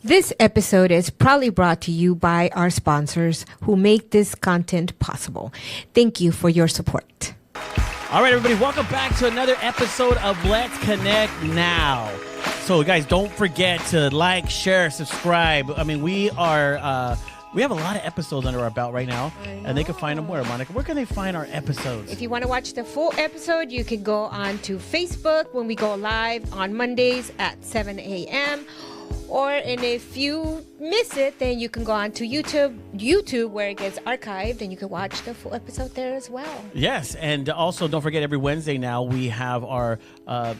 This episode is proudly brought to you by our sponsors who make this content possible. Thank you for your support. All right, everybody, welcome back to another episode of Let's Connect Now. So, guys, don't forget to like, share, subscribe. I mean, we have a lot of episodes under our belt right now, and they can find them where, Monica? Where can they find our episodes? If you want to watch the full episode, you can go on to Facebook when we go live on Mondays at 7 a.m. And if you miss it, then you can go on to YouTube where it gets archived, and you can watch the full episode there as well. Yes, and also don't forget every Wednesday now we have our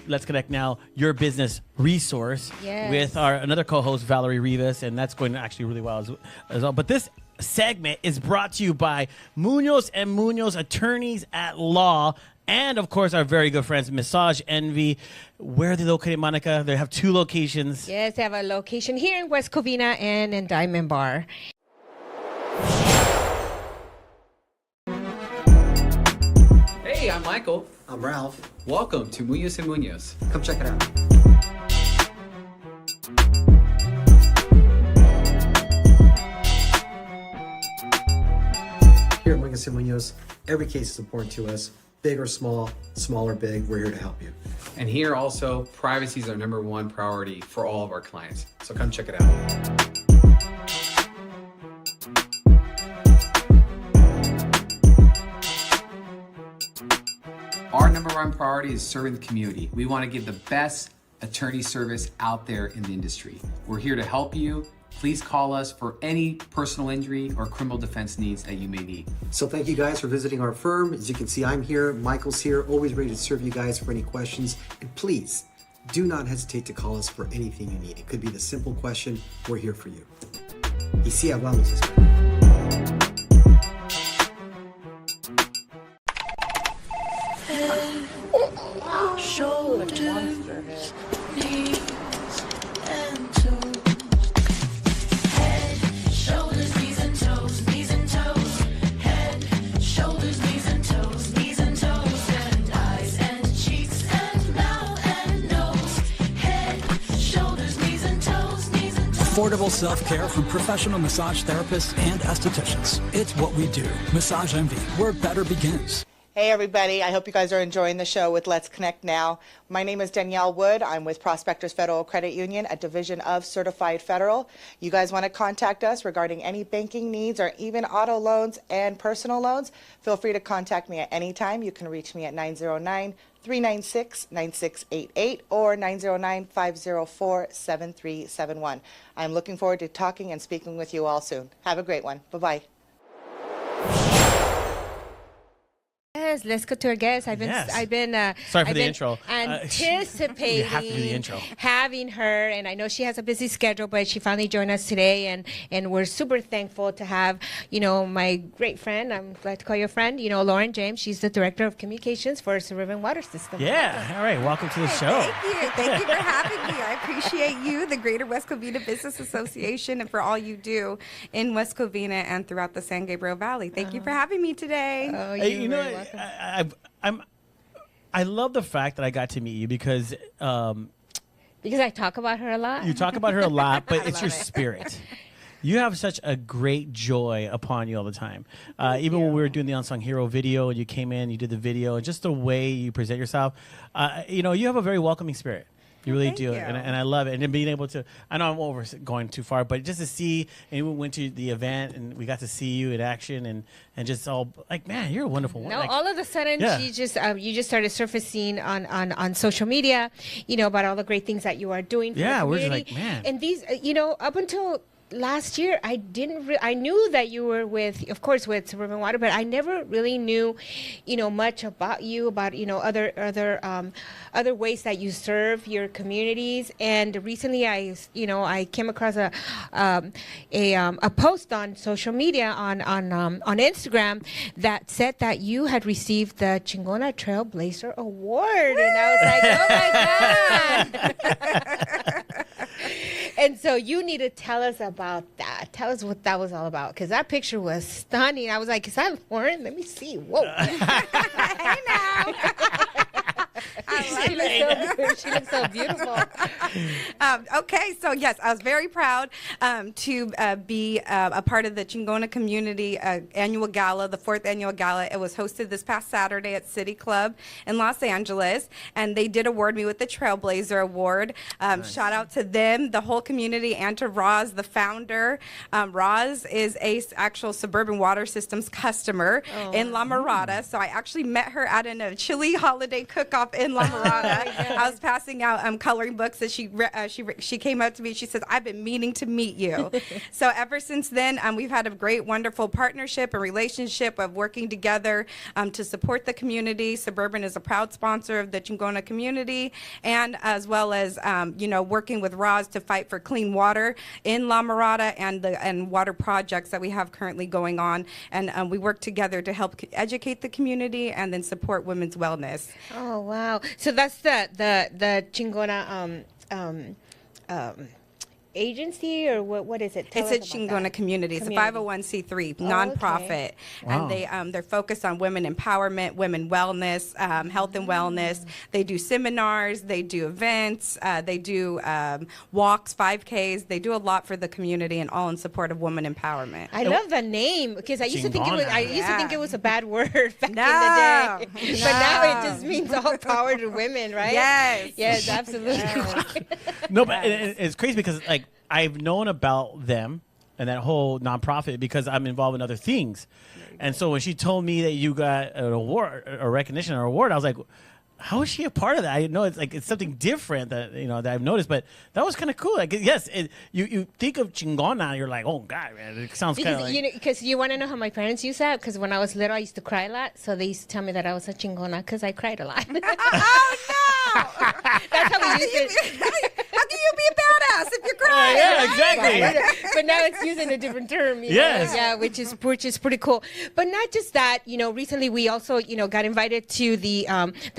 Let's Connect Now Your Business resource with our another co-host Valerie Rivas, and that's going actually really well as well. But this segment is brought to you by Munoz and Munoz Attorneys at Law. And, of course, our very good friends, Massage Envy. Where are they located, Monica? They have two locations. Yes, they have a location here in West Covina and in Diamond Bar. Hey, I'm Michael. I'm Ralph. Welcome to Munoz and Munoz. Come check it out. Here at Munoz and Munoz, every case is important to us. Big or small or big, we're here to help you. And here also, privacy is our number one priority for all of our clients. So come check it out. Our number one priority is serving the community. We want to give the best attorney service out there in the industry. We're here to help you. Please call us for any personal injury or criminal defense needs that you may need. So thank you guys for visiting our firm. As you can see, I'm here, Michael's here, always ready to serve you guys for any questions. And please, do not hesitate to call us for anything you need. It could be the simple question, we're here for you. Y sí hablamos español. Shoulders, knees, and toes. Head, shoulders, knees and toes, knees and toes. Head, shoulders, knees and toes, knees and toes. And eyes and cheeks and mouth and nose. Head, shoulders, knees and toes, knees and toes. Affordable self-care from professional massage therapists and estheticians. It's what we do. Massage Envy, where better begins. Hey everybody, I hope you guys are enjoying the show with Let's Connect Now. My name is Danielle Wood. I'm with Prospectors Federal Credit Union, a division of Certified Federal. You guys want to contact us regarding any banking needs or even auto loans and personal loans, feel free to contact me at any time. You can reach me at 909-396-9688 or 909-504-7371. I'm looking forward to talking and speaking with you all soon. Have a great one. Bye-bye. Yes, let's go to our guest. I've been Sorry for the intro. Anticipating You have to do the intro. having her, and I know she has a busy schedule, but she finally joined us today, and we're super thankful to have, my great friend. I'm glad to call you a friend. Lauren James. She's the director of communications for Suburban Water Systems. Yeah. All right. Welcome to the show. Thank you for having me. I appreciate you, the Greater West Covina Business Association, and for all you do in West Covina and throughout the San Gabriel Valley. Thank you for having me today. Oh, Hey, you're very welcome. I love the fact that I got to meet you because Because I talk about her a lot. you talk about her a lot, but it's love your it. spirit. You have such a great joy upon you all the time. Even when we were doing the Unsung Hero video and you came in, you did the video, and just the way you present yourself, you have a very welcoming spirit. You really Thank do. you. And I love it. And then being able to, I know I'm over going too far, but just to see, and we went to the event and we got to see you in action and just all like, man, you're a wonderful one. No, Like, all of a sudden, Yeah. you just started surfacing on social media, about all the great things that you are doing for Yeah, the we're just community. like, man. And these, up until last year, I knew that you were with Suburban Water, but I never really knew, much about you, about other ways that you serve your communities. And recently, I came across a post on social media on Instagram that said that you had received the Chingona Trailblazer Award, and I was like, oh my god. And so you need to tell us about that. Tell us what that was all about, because that picture was stunning. I was like, is that Lauren? Let me see. Whoa. Hey now. She looks so good. She looks so beautiful. Okay, so yes, I was very proud to be a part of the Chingona Community Annual Gala, the 4th Annual Gala. It was hosted this past Saturday at City Club in Los Angeles, and they did award me with the Trailblazer Award. Nice. Shout out to them, the whole community, and to Roz, the founder. Roz is a actual Suburban Water Systems customer in La Mirada, so I actually met her at a chili holiday cook-off in La Mirada. I was passing out coloring books, and she came up to me. She says, "I've been meaning to meet you." So ever since then, we've had a great, wonderful partnership and relationship of working together to support the community. Suburban is a proud sponsor of the Chingona community, and as well as working with Roz to fight for clean water in La Mirada and water projects that we have currently going on. And we work together to help educate the community and then support women's wellness. Oh wow! So that's the Chingona agency, or what is it? It's a Chingona community. It's a 501c3 nonprofit, okay. Wow. And they're focused on women empowerment, women wellness, health and wellness. They do seminars, they do events, they do walks, 5Ks. They do a lot for the community and all in support of women empowerment. I love the name, because I used to think it was a bad word back in No. the day, but now it just means all power to women, right? Yes, absolutely. No, but it's crazy because I've known about them and that whole nonprofit because I'm involved in other things. And so when she told me that you got an award, or recognition or award, I was like, how is she a part of that? I know it's something different that that I've noticed, but that was kind of cool. Yes, you think of Chingona, you're like, oh God, man, it sounds kind of like. Because you want to know how my parents use that? Because when I was little, I used to cry a lot, so they used to tell me that I was a Chingona because I cried a lot. Oh no! That's how we use it. How can you be a badass if you're crying? Yeah, exactly. But now it's using a different term. Yes. Yeah, which is pretty cool. But not just that. Recently we also got invited to the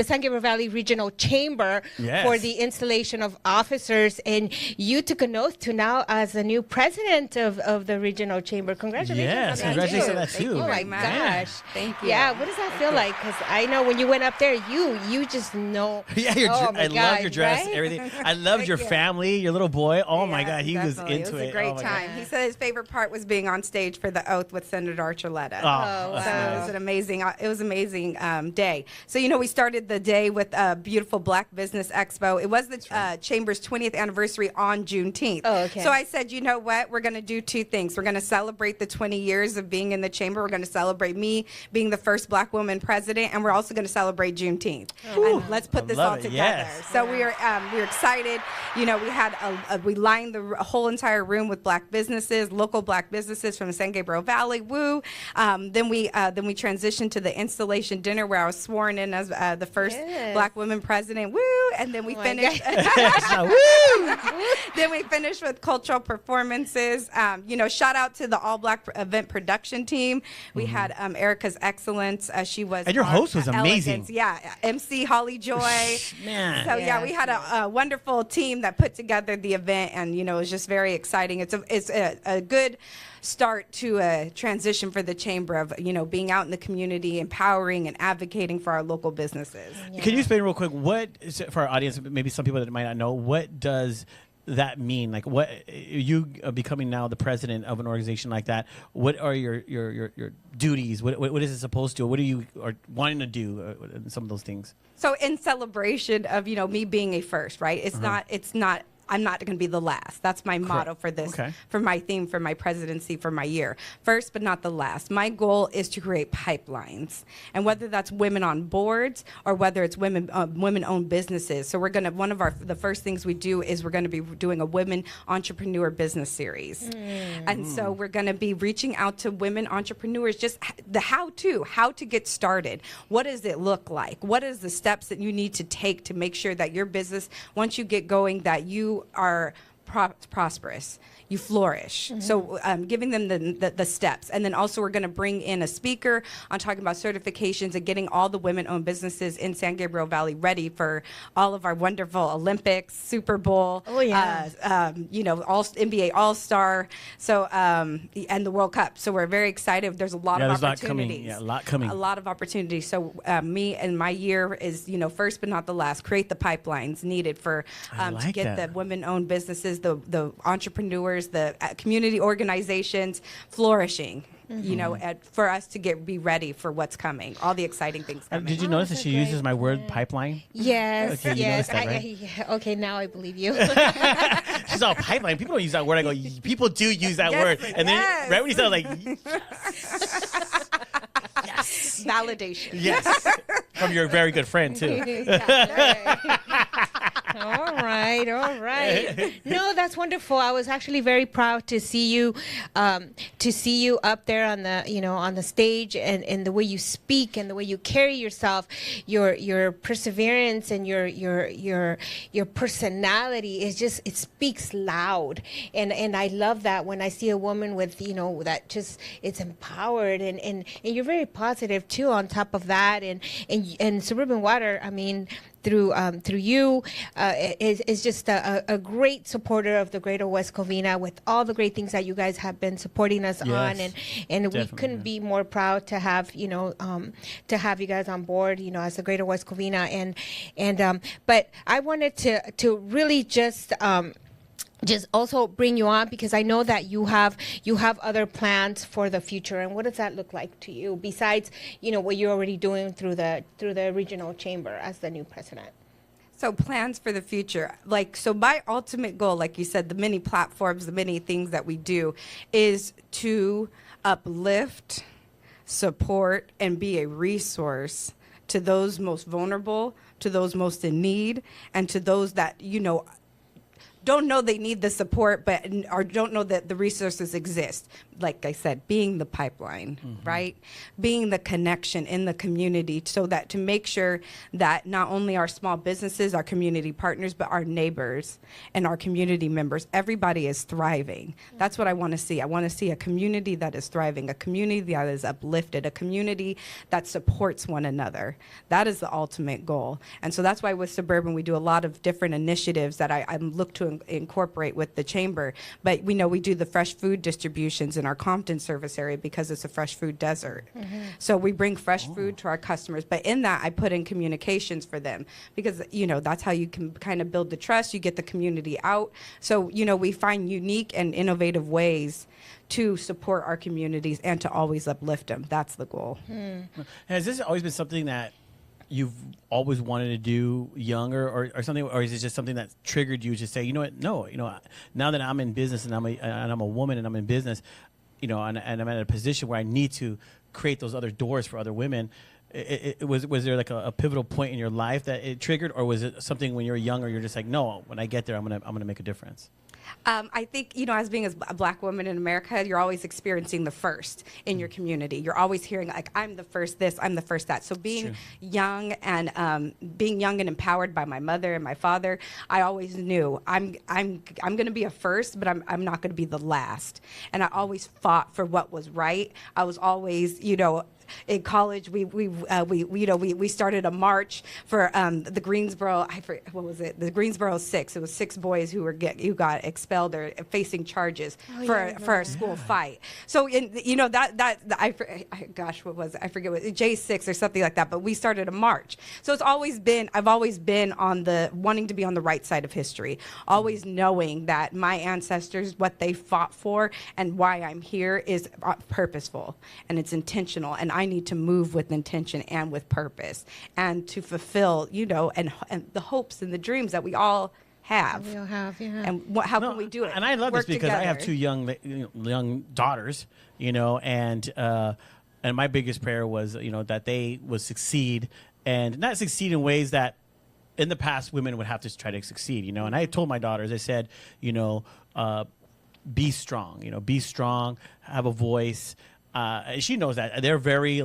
San Gabriel Valley Regional Chamber for the installation of officers, and you took an oath to now as the new president of the Regional Chamber. Congratulations! Yes, congratulations on that too. Thank you Oh my gosh! Thank you. Yeah, what does that feel like? Because I know when you went up there, you just know. Yeah, I love your dress, right? everything. I loved your family, your little boy. Oh my God, he was into it. It was a great time. He said his favorite part was being on stage for the oath with Senator Archuleta. Oh, So it was an amazing day. So we started the day with a beautiful Black Business Expo. It was the Chamber's 20th anniversary on Juneteenth. Oh, okay. So I said, you know what? We're going to do two things. We're going to celebrate the 20 years of being in the Chamber. We're going to celebrate me being the first Black woman president, and we're also going to celebrate Juneteenth. And let's put this all together. Yes. So we were excited. We lined the whole entire room with Black businesses, local Black businesses from the San Gabriel Valley. Woo! Then we transitioned to the installation dinner where I was sworn in as the first Black woman president. Woo! And then we finished. Then we finished with cultural performances. Shout out to the All Black event production team. We had Erica's Excellence. She was. And your host was amazing. Elegance. Yeah, MC Holly Joy. Man. So we had a wonderful team that put together the event, and it was just very exciting. It's a good start to a transition for the chamber of being out in the community, empowering and advocating for our local businesses. Can you explain real quick for our audience, maybe some people that might not know, what does that mean? Like, what you becoming now the president of an organization like that? What are your duties? What is it supposed to? What are you wanting to do? Some of those things. So in celebration of me being a first, right? It's not. I'm not going to be the last. That's my motto for this, for my theme, for my presidency, for my year. First, but not the last. My goal is to create pipelines, and whether that's women on boards or whether it's women-owned businesses. So one of the first things we do is we're going to be doing a women entrepreneur business series, and so we're going to be reaching out to women entrepreneurs, just the how to get started. What does it look like? What is the steps that you need to take to make sure that your business, once you get going, that you are prosperous. you flourish. So giving them the steps. And then also we're going to bring in a speaker on talking about certifications and getting all the women-owned businesses in San Gabriel Valley ready for all of our wonderful Olympics, Super Bowl, Oh, yeah. all NBA All-Star, so and the World Cup. So we're very excited. There's a lot of there's opportunities. a lot coming. A lot of opportunities. So me and my year is, first but not the last, create the pipelines needed for I to like get that. the women-owned businesses, the entrepreneurs, the community organizations flourishing. For us to be ready for what's coming, all the exciting things coming. Did you notice that she uses my word pipeline? Yes, Okay, you yes. noticed that, right? Yeah, okay, now I believe you. She's all pipeline. People don't use that word. I go, people do use that Yes, word. And then yes. right when you said, like, Validation. yes, from your very good friend too. All right, all right. No, that's wonderful. I was actually very proud to see you up there on the on the stage, and the way you speak and the way you carry yourself, your perseverance and your personality is just, it speaks loud, and I love that when I see a woman with that just, it's empowered, and you're very positive too on top of that, and Suburban Water, I mean, through you is just a great supporter of the Greater West Covina, with all the great things that you guys have been supporting us on, and we couldn't be more proud to have you guys on board, as the Greater West Covina, and but I wanted to really just also bring you on, because I know that you have other plans for the future. And what does that look like to you, besides what you're already doing through the regional chamber as the new president? So plans for the future, so my ultimate goal, like you said, the many platforms, the many things that we do, is to uplift, support, and be a resource to those most vulnerable, to those most in need, and to those that don't know they need the support, or don't know that the resources exist. Like I said, being the pipeline, right? Being the connection in the community, so that to make sure that not only our small businesses, our community partners, but our neighbors and our community members, everybody is thriving. That's what I want to see. I want to see a community that is thriving, a community that is uplifted, a community that supports one another. That is the ultimate goal. And so that's why with Suburban, we do a lot of different initiatives that I look to incorporate with the chamber. But we do the fresh food distributions in our Compton service area, because it's a fresh food desert. So we bring fresh food to our customers. But in that, I put in communications for them, because that's how you can kind of build the trust. You get the community out. So we find unique and innovative ways to support our communities and to always uplift them. That's the goal. Has this always been something that you've always wanted to do younger, or something, or is it just something that triggered you to say, now that I'm in business and I'm a woman and I'm in business, and I'm at a position where I need to create those other doors for other women? Was there like a pivotal point in your life that it triggered, or was it something when you were younger you're just like, no, when I get there I'm gonna make a difference? I think, as being a black woman in America, you're always experiencing the first in your community. You're always hearing, like, I'm the first this, I'm the first that. So being young and empowered by my mother and my father, I always knew I'm going to be a first, but I'm not going to be the last. And I always fought for what was right. I was always, in college, we started a march for the Greensboro. What was it? The Greensboro Six. It was 6 boys who got expelled or facing charges for a school fight. So what was it? I forget what J6 or something like that. But we started a march. So I've always been on the wanting to be on the right side of history. Always knowing that my ancestors, what they fought for, and why I'm here is purposeful and it's intentional, and I need to move with intention and with purpose, and to fulfill, and the hopes and the dreams that we all have. We all have, yeah. And how can we do it? And I love Work this because I have together. 2 young daughters, and my biggest prayer was, that they would succeed, and not succeed in ways that in the past women would have to try to succeed, And I told my daughters, I said, be strong, have a voice. She knows that they're very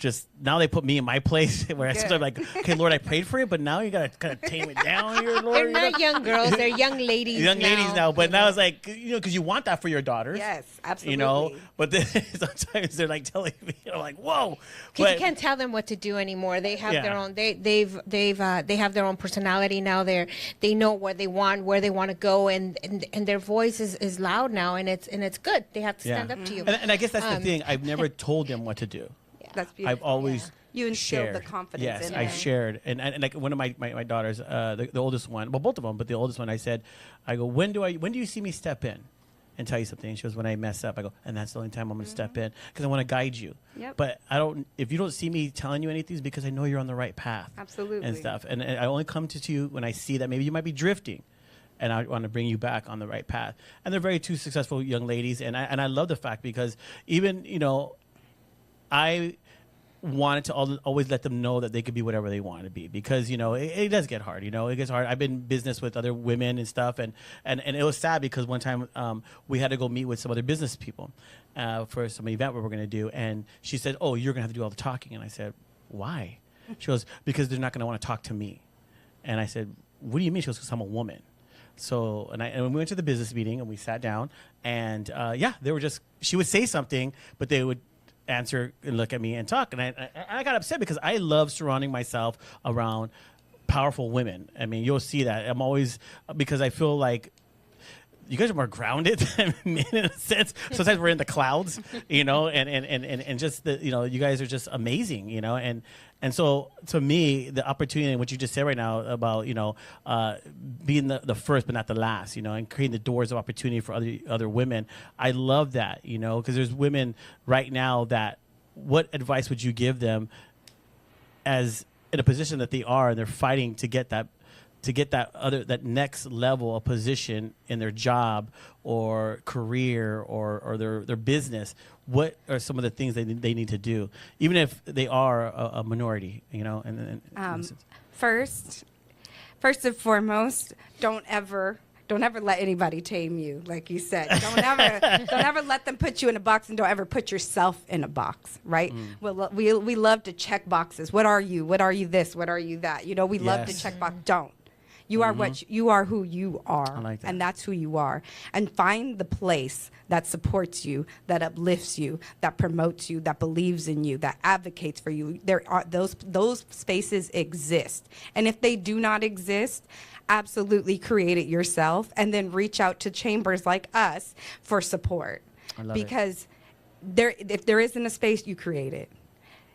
just now they put me in my place where I started like, okay, Lord, I prayed for you, but now you gotta kind of tame it down here, Lord. They're not young girls; they're young ladies. Ladies now, but now it's like because you want that for your daughters. Yes, absolutely. But then sometimes they're like telling me, like, whoa, because you can't tell them what to do anymore. They have their own. They have their own personality now. They know what they want, where they want to go, and their voice is loud now, and it's good. They have to stand up to you. And I guess that's the thing. I've never told them what to do. That's beautiful. I've always you instilled shared. the confidence Yes, in I them. shared. And like one of my daughters, the oldest one, well, both of them, but the oldest one, I go, when do you see me step in and tell you something? And she goes, when I mess up. I go, and that's the only time I'm going to step in because I want to guide you. Yep. But if you don't see me telling you anything, it's because I know you're on the right path. Absolutely. And stuff. And I only come to you when I see that maybe you might be drifting. And I want to bring you back on the right path. And they're very two successful young ladies. And I love the fact because even, I wanted to always let them know that they could be whatever they want to be because, it does get hard. It gets hard. I've been in business with other women and stuff. And it was sad because one time we had to go meet with some other business people for some event we were going to do. And she said, oh, you're going to have to do all the talking. And I said, why? She goes, because they're not going to want to talk to me. And I said, what do you mean? She goes, because I'm a woman. So, and we went to the business meeting and we sat down and they were she would say something, but they would answer and look at me and talk. And I got upset because I love surrounding myself around powerful women. I mean, you'll see that. I'm always, because I feel like you guys are more grounded than men in a sense. Sometimes we're in the clouds, and just you guys are just amazing, and so to me, the opportunity and what you just said right now about, being the first but not the last, and creating the doors of opportunity for other women. I love that, because there's women right now that what advice would you give them as in a position that they are and they're fighting to get that next level of position in their job or career or their business? What are some of the things they need to do, even if they are a minority? First and foremost, don't ever let anybody tame you, like you said. Don't ever let them put you in a box, and don't ever put yourself in a box, right? We love to check boxes. What are you? What are you this? What are you that? We love to check box. Don't. You are you are who you are, I like that. and that's who you are. And find the place that supports you, that uplifts you, that promotes you, that believes in you, that advocates for you. There are those spaces exist, and if they do not exist, absolutely create it yourself, and then reach out to chambers like us for support. I love because if there isn't a space, you create it.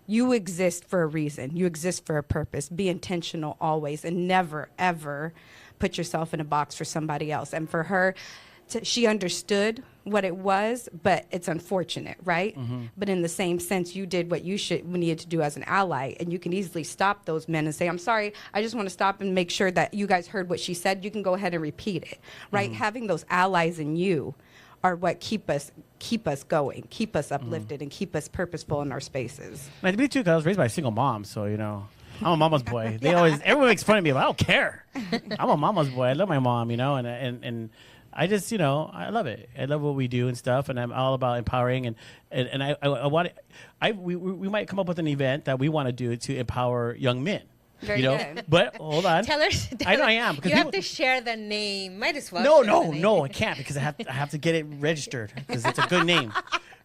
You exist for a reason. You exist for a purpose. Be intentional always, and never, ever put yourself in a box for somebody else. And for her, she understood what it was, but it's unfortunate, right? Mm-hmm. But in the same sense, you did what you needed to do as an ally, and you can easily stop those men and say, I'm sorry, I just want to stop and make sure that you guys heard what she said. You can go ahead and repeat it, right? Mm-hmm. Having those allies in you are what keep us going, keep us uplifted, and keep us purposeful in our spaces. And me too, because I was raised by a single mom, so I'm a mama's boy. Everyone makes fun of me, but I don't care. I'm a mama's boy. I love my mom, and I just, I love it. I love what we do and stuff, and I'm all about empowering. And I want we might come up with an event that we want to do to empower young men. Very good. But hold on. Tell her. I know I am. Because you have to share the name. Might as well. No, I can't because I have to get it registered because it's a good name.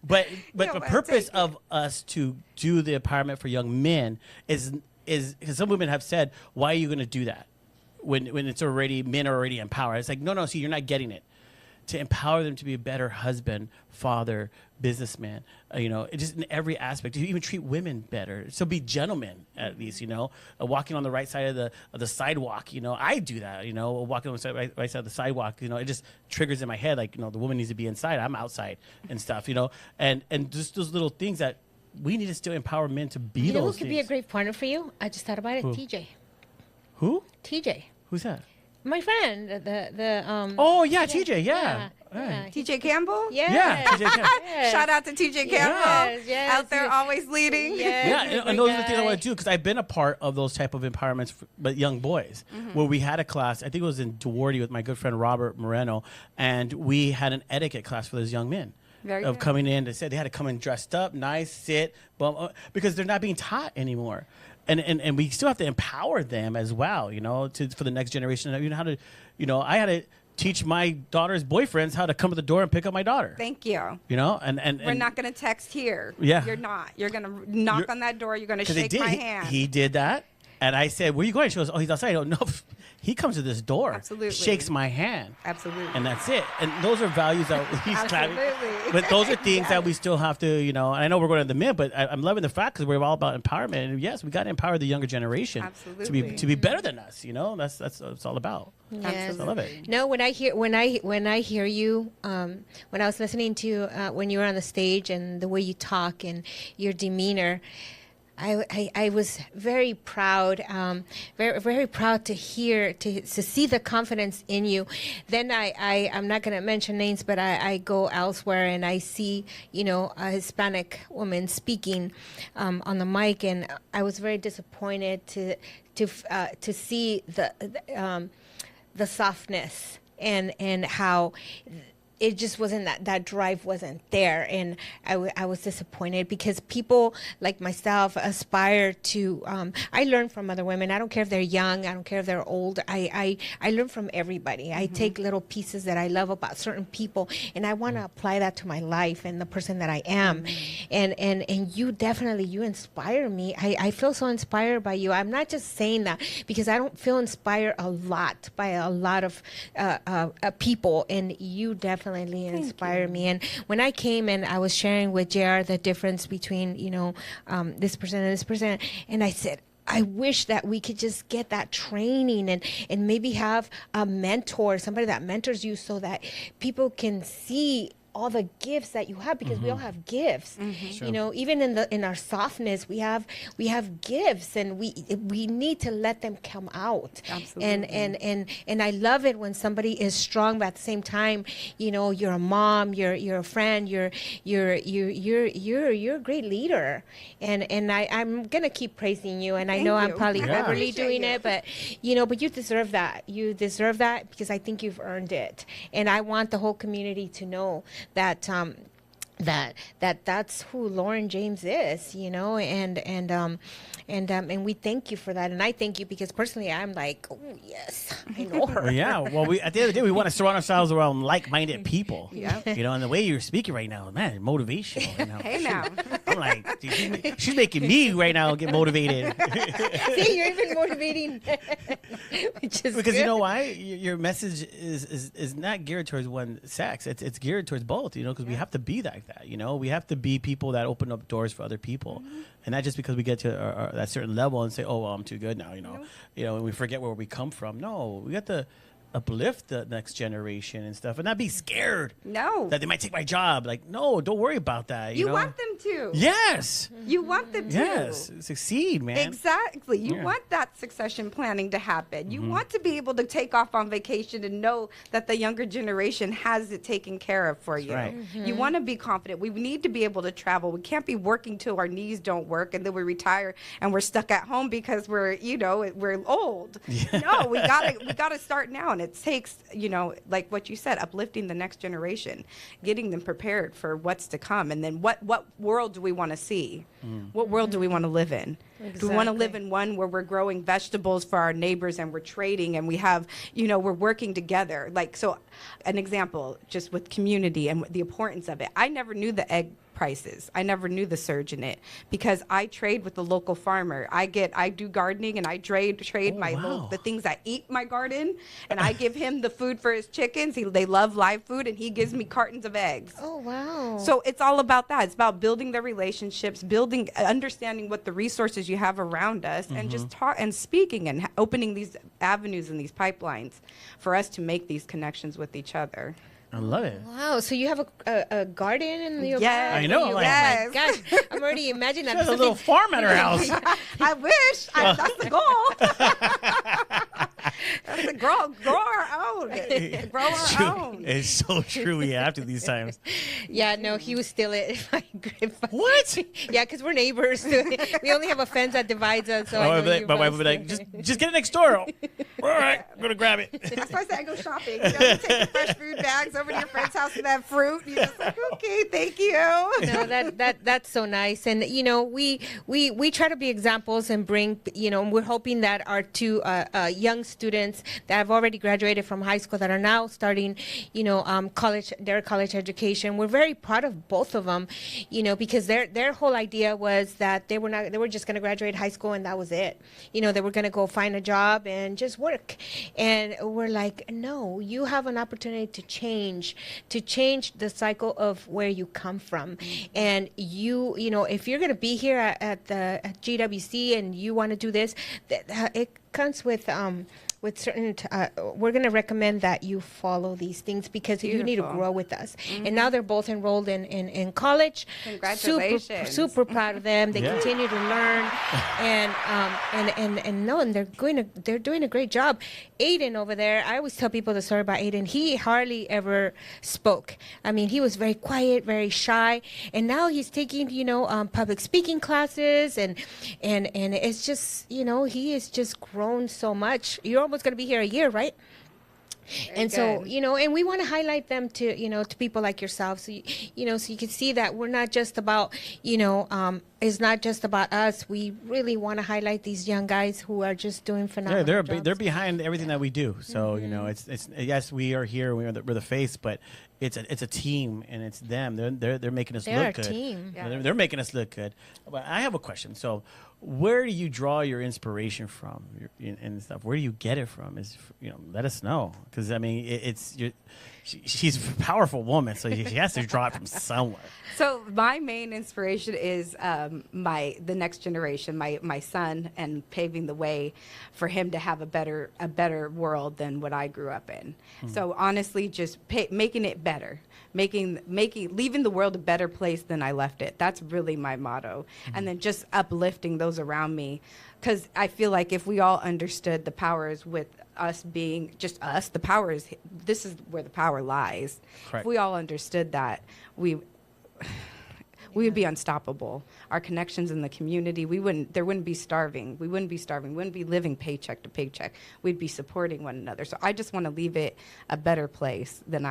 But the purpose of us to do the empowerment for young men is because some women have said, why are you going to do that when it's already men are already empowered? It's like no. See, you're not getting it. To empower them to be a better husband, father, businessman, just in every aspect. To even treat women better. So be gentlemen at least, walking on the right side of the sidewalk. I do that. Walking on the right side of the sidewalk. It just triggers in my head like the woman needs to be inside. I'm outside and stuff. And just those little things that we need to still empower men to be. Those who could things. be a great partner for you? I just thought about it. Who? TJ. Who? TJ. Who's that? My friend, the Oh yeah, TJ. Yeah. Yeah. TJ Campbell? Yeah, TJ Campbell. Yes. Shout out to TJ Campbell. Yes, out there always leading. Yes, And those are the things I want to do because I've been a part of those type of empowerments, but young boys, where we had a class. I think it was in Duarte with my good friend Robert Moreno, and we had an etiquette class for those young men. Very of good. coming in. They said they had to come in dressed up, nice, sit, because they're not being taught anymore. And we still have to empower them as well, for the next generation. You know how to, I had to teach my daughter's boyfriends how to come to the door and pick up my daughter. Thank you. And We're not going to text here. Yeah. You're not. You're going to knock on that door. You're going to shake my hand. He did that. And I said, where are you going? She goes, oh, he's outside. I go, no, he comes to this door, Absolutely. shakes my hand. Absolutely. And that's it. And those are values that he's clapping. Absolutely. But those are things that we still have to, and I know we're going to the mid, but I'm loving the fact because we're all about empowerment. And yes, we got to empower the younger generation Absolutely. to be better than us. That's what it's all about. Yes. I love it. No, when I hear you, when I was listening to when you were on the stage and the way you talk and your demeanor, I was very proud, very very proud to see the confidence in you. Then I'm not going to mention names, but I go elsewhere and I see a Hispanic woman speaking on the mic, and I was very disappointed to see the softness and how it just wasn't that drive wasn't there, and I was disappointed because people like myself aspire to. I learn from other women. I don't care if they're young. I don't care if they're old. I learn from everybody. I take little pieces that I love about certain people, and I want to apply that to my life and the person that I am. And you definitely inspire me. I feel so inspired by you. I'm not just saying that because I don't feel inspired a lot by a lot of people, and you definitely inspire me. And when I came and I was sharing with JR the difference between this person and this person, and I said, I wish that we could just get that training and maybe have a mentor, somebody that mentors you, so that people can see all the gifts that you have, because we all have gifts. Even in our softness, we have gifts, and we need to let them come out. Absolutely. And I love it when somebody is strong, but at the same time, you're a mom, you're a friend, you're a great leader, and I'm gonna keep praising you. And I know I'm probably overly doing it, but but you deserve that. You deserve that because I think you've earned it, and I want the whole community to know that that's who Lauren James is, and we thank you for that, and I thank you because personally I'm like, oh yes, I know her. Well, yeah. Well, at the end of the day, we want to surround ourselves around like-minded people. Yeah. And the way you're speaking right now, man, motivational. Hey now. I'm like, dude, she's making me right now get motivated. See, you're even motivating. Which is because good. you know why? Your message is not geared towards one sex. It's geared towards both. Because we have to be like that. We have to be people that open up doors for other people, and not just because we get to that certain level and say, oh, well, I'm too good now. And we forget where we come from. No, we got to uplift the next generation and stuff, and not be scared. No. That they might take my job. Like, no, don't worry about that. You want them to. Yes. You want them to. Yes. Succeed, man. Exactly. You want that succession planning to happen. You want to be able to take off on vacation and know that the younger generation has it taken care of for you. Right. You want to be confident. We need to be able to travel. We can't be working till our knees don't work and then we retire and we're stuck at home because we're old. Yeah. No, we gotta start now. And it takes, like what you said, uplifting the next generation, getting them prepared for what's to come. And then what world do we want to see? What world do we want to live in? Exactly. Do we want to live in one where we're growing vegetables for our neighbors and we're trading and we have, we're working together? Like, so an example, just with community and the importance of it. I never knew the egg prices. I never knew the surge in it because I trade with the local farmer. I do gardening and I trade the things I eat in my garden, and I give him the food for his chickens. They love live food, and he gives me cartons of eggs. Oh wow. So it's all about that. It's about building the relationships, understanding what the resources you have around us, and just talk and speaking and opening these avenues and these pipelines for us to make these connections with each other. I love it. Wow. So you have a garden in your Yes. I know. Yes. Oh my gosh. I'm already imagining that. She has a little farm at her house. I wish. That's the goal. said, grow our own. Grow our own. It's so true. We have to these times. Yeah, no, he would steal it. What? Yeah, because we're neighbors. We only have a fence that divides us. So I know My wife would be like, just get it next door. All right, I'm gonna grab it. That's why I said I go shopping. You take the fresh food bags over to your friend's house with that fruit. And you're just like, okay, thank you. No, that's so nice. And we try to be examples and bring, we're hoping that our two young students that have already graduated from high school that are now starting their college education, we're very proud of both of them, because their whole idea was that they were just going to graduate high school and that was it. They were going to go find a job and just work. And we're like, no, you have an opportunity to change the cycle of where you come from. And if you're going to be here at GWC and you want to do this, it comes with certain, we're going to recommend that you follow these things because you need to grow with us. And now they're both enrolled in college. Congratulations. Super proud of them. They continue to learn and they're doing a great job. Aiden over there, I always tell people the story about Aiden. He hardly ever spoke. I mean, he was very quiet, very shy, and now he's taking, public speaking classes and it's just, he has just grown so much. You're almost going to be here a year, right? And so, and we want to highlight them to, to people like yourself. So, so you can see that we're not just about, it's not just about us. We really want to highlight these young guys who are just doing phenomenal jobs. They're behind everything that we do. So, it's yes, we are here. We're the face, but it's a team and it's them. They're making us look good. Team. Yeah. They're making us look good. But I have a question. So, where do you draw your inspiration from and stuff? Where do you get it from? Let us know, because I mean, she's a powerful woman, so she has to draw it from somewhere. So my main inspiration is the next generation, my son, and paving the way for him to have a better world than what I grew up in. So honestly, just making it better. Leaving the world a better place than I left it. That's really my motto. And then just uplifting those around me, because I feel like if we all understood the power is with us being just us, this is where the power lies. Correct. If we all understood that, we would be unstoppable. Our connections in the community, there wouldn't be starving. We wouldn't be living paycheck to paycheck. We'd be supporting one another. So I just want to leave it a better place than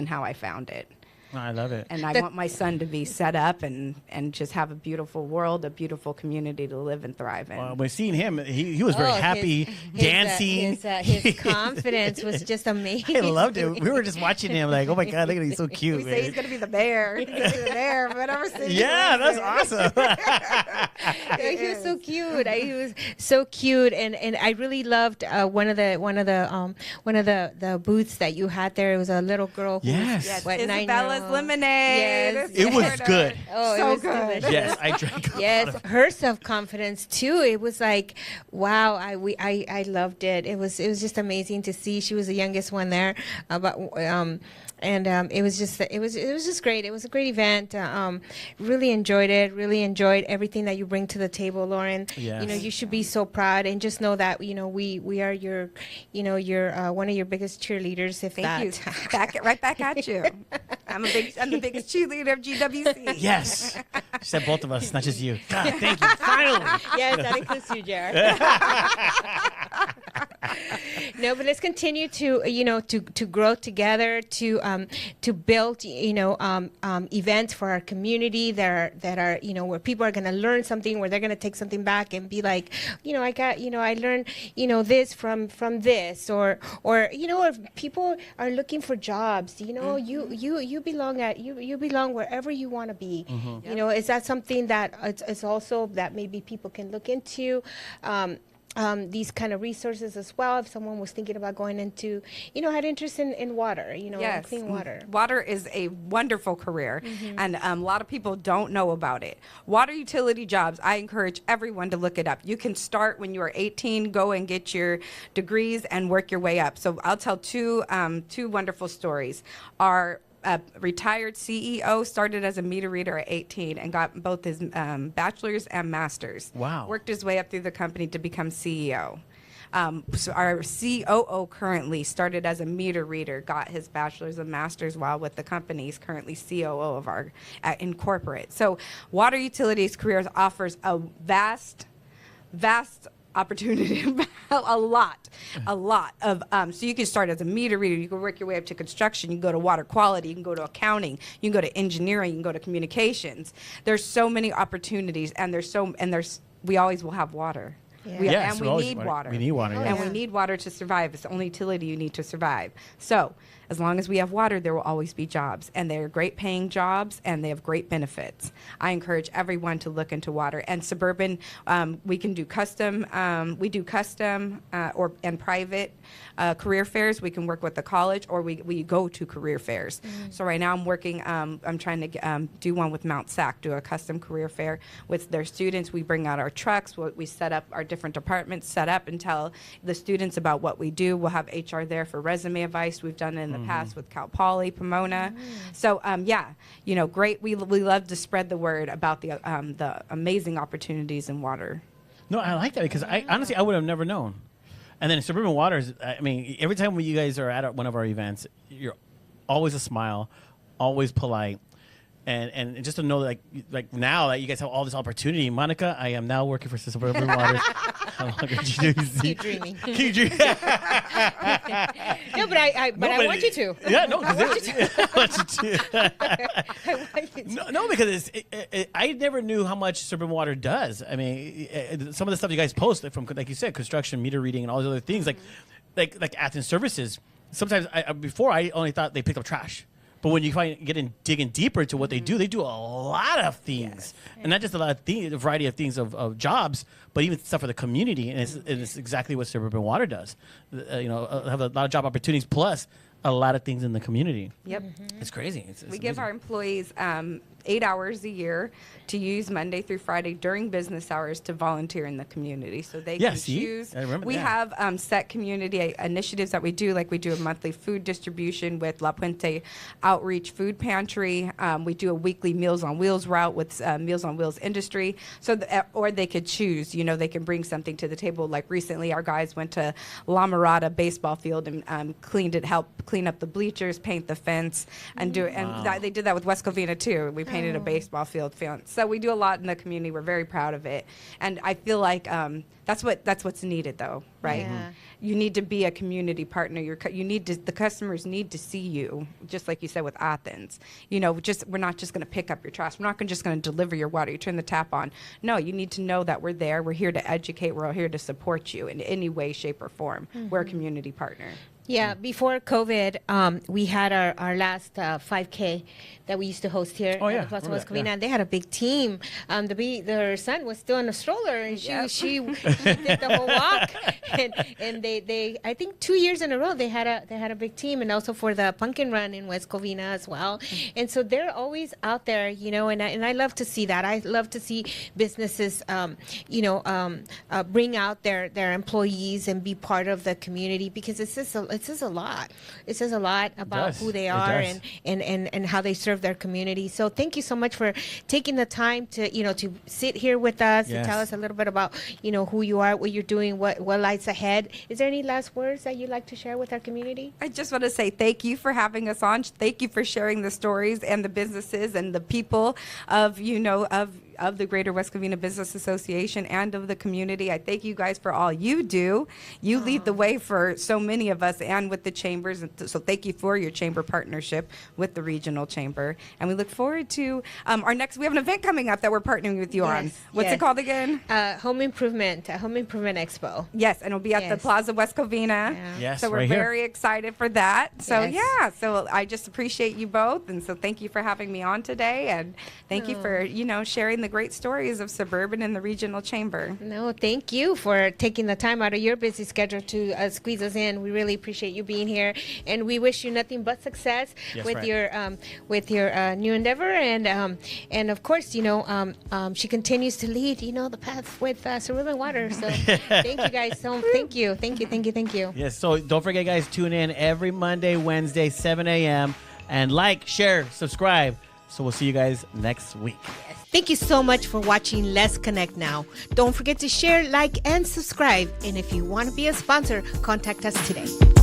how I found it. I love it. And I want my son to be set up and just have a beautiful world, a beautiful community to live and thrive in. Well, when seeing him, he was very happy, dancing. His confidence was just amazing. I loved it. We were just watching him like, oh my God, look at him, he's so cute. We say he's going to be the bear. He's going to be the bear, whatever city. Yeah, that's awesome. He was so cute. He was so cute, and I really loved one of the booths that you had there. It was a little girl who was Isabella's lemonade. Yes. It was good. Oh, so it was good. delicious. Yes, I drank a lot Yes, of her self-confidence too. It was like, wow, I loved it. It was just amazing to see. She was the youngest one there, and it was just great. It was a great event. Really enjoyed it. Really enjoyed everything that you bring to the table, Lauren. Yes. You should be so proud, and just know that we are your one of your biggest cheerleaders. Thank you. Right back at you. I'm the biggest cheerleader of GWC. Yes. She said both of us, not just you. God, thank you. Finally. Yes, that includes you, Jared. No, but let's continue to grow together, to build events for our community that are where people are going to learn something, where they're going to take something back and be like, I learned this from this, or if people are looking for jobs, you belong wherever you want to be. Is that something that it's also that maybe people can look into? These kind of resources as well. If someone was thinking about going into, had interest in water, yes. clean water. Water is a wonderful career, and a lot of people don't know about it. Water utility jobs, I encourage everyone to look it up. You can start when you are 18, go and get your degrees and work your way up. So I'll tell two wonderful stories. Our retired CEO started as a meter reader at 18 and got both his bachelor's and master's. Wow. Worked his way up through the company to become CEO. So our COO currently started as a meter reader, got his bachelor's and master's while with the company. He's currently COO of our in corporate. So water utilities careers offers a vast opportunity, a lot of so you can start as a meter reader, you can work your way up to construction, you can go to water quality, you can go to accounting, you can go to engineering, you can go to communications. There's so many opportunities, and we always will have water. Yes, And we need water. We need water, And we need water to survive. It's the only utility you need to survive. So as long as we have water, there will always be jobs. And they're great paying jobs, and they have great benefits. I encourage everyone to look into water. And Suburban, we can do custom. We do custom and private career fairs. We can work with the college, or we go to career fairs. So right now I'm working, I'm trying to do one with Mount SAC, do a custom career fair with their students. We bring out our trucks. We set up our different departments, set up and tell the students about what we do. We'll have HR there for resume advice. We've done it in the past with Cal Poly, Pomona. So great. We love to spread the word about the amazing opportunities in water. No, I like that because I honestly would have never known. And then Suburban Waters, I mean, every time you guys are at one of our events, you're always a smile, always polite. And just to know that, like now that you guys have all this opportunity, Monica, I am now working for Suburban Waters. Keep dreaming. Keep dreaming. No, but I want you to. Yeah, no, I want you to. I want you to. I want you to. No, because I never knew how much Suburban Water does. I mean, some of the stuff you guys post, from, like you said, construction, meter reading, and all those other things, like Athens Services. Sometimes before I only thought they pick up trash. But when you digging deeper into what they do a lot of things, and not just a lot of things, a variety of things of jobs, but even stuff for the community. And it's exactly what Suburban Water does. Have a lot of job opportunities plus a lot of things in the community. Yep, it's crazy. We give our employees 8 hours a year to use Monday through Friday during business hours to volunteer in the community, so they can choose. I remember we that. have set community initiatives that we do, like we do a monthly food distribution with La Puente Outreach Food Pantry. We do a weekly Meals on Wheels route with Meals on Wheels Industry. So, or they could choose. They can bring something to the table. Like recently, our guys went to La Mirada baseball field and helped clean up the bleachers, paint the fence, and do it. And they did that with West Covina too. We painted a baseball field fence. So we do a lot in the community. We're very proud of it, and I feel like that's what's needed, though, right? Yeah. You need to be a community partner. The customers need to see you, just like you said with Athens. We're not just going to pick up your trash. We're not just going to deliver your water. You turn the tap on. No, you need to know that we're there. We're here to educate. We're here to support you in any way, shape, or form. We're a community partner. Yeah, before COVID, we had our last 5K that we used to host here at Plaza West Covina, and they had a big team. Their son was still in a stroller, and she did the whole walk. And they I think 2 years in a row they had a big team, and also for the pumpkin run in West Covina as well. And so they're always out there, and I love to see that. I love to see businesses, bring out their employees and be part of the community, because it says a lot. It says a lot about who they are and how they serve their community. So thank you so much for taking the time to sit here with us and tell us a little bit about who you are, what you're doing, what lies ahead. Is there any last words that you'd like to share with our community? I just want to say thank you for having us on. Thank you for sharing the stories and the businesses and the people of the Greater West Covina Business Association and of the community. I thank you guys for all you do. You lead the way for so many of us and with the chambers. And so thank you for your chamber partnership with the regional chamber. And we look forward to we have an event coming up that we're partnering with you on. What's it called again? Home Improvement Expo. Yes, and it'll be at the Plaza West Covina. Yeah. Yes, so we're right very here. excited for that. So Yes. so I just appreciate you both. And so thank you for having me on today. And thank you for, sharing the great stories of Suburban and the regional chamber. No, thank you for taking the time out of your busy schedule to squeeze us in. We really appreciate you being here, and we wish you nothing but success with your new endeavor. And of course, she continues to lead the path with Suburban Water. So thank you guys. So thank you. Yes. So don't forget, guys, tune in every Monday, Wednesday, 7 a.m. and share, subscribe. So we'll see you guys next week. Yes. Thank you so much for watching Let's Connect Now. Don't forget to share, like, and subscribe. And if you want to be a sponsor, contact us today.